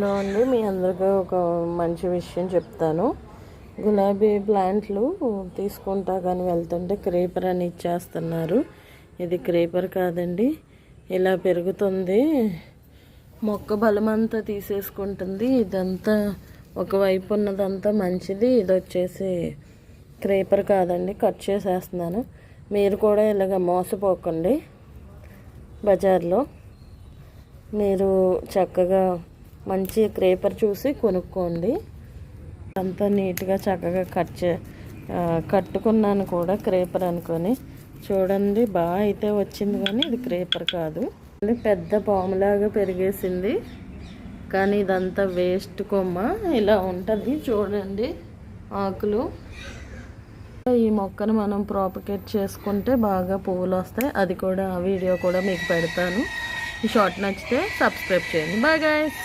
Hello అండి, మీ అందరికీ ఒక మంచి విషయం చెప్తాను. గులాబీ ప్లాంట్లు తీసుకుంటా కానీ వెళ్తుంటే క్రీపర్ అని ఇచ్చేస్తున్నారు. ఇది క్రీపర్ కాదండి, ఇలా పెరుగుతుంది. మొక్క బలమంతా తీసేసుకుంటుంది. ఇదంతా ఒకవైపు ఉన్నదంతా మంచిది, ఇది వచ్చేసి క్రీపర్ కాదండి. కట్ చేసేస్తున్నాను. మీరు కూడా ఇలాగ మోసపోకండి. బజార్లో మీరు చక్కగా మంచి క్రీపర్ చూసి కొనుక్కోండి. అంతా నీట్గా చక్కగా కట్టుకున్నాను కూడా క్రీపర్ అనుకొని. చూడండి, బాగా అయితే వచ్చింది కానీ ఇది క్రీపర్ కాదు. పెద్ద పాములాగా పెరిగేసింది కానీ ఇదంతా వేస్ట్ కొమ్మ. ఇలా ఉంటుంది చూడండి ఆకులు. ఈ మొక్కను మనం ప్రాపగేట్ చేసుకుంటే బాగా పువ్వులు వస్తాయి. అది కూడా వీడియో కూడా మీకు పెడతాను. ఈ షార్ట్ నచ్చితే సబ్స్క్రైబ్ చేయండి. Bye guys.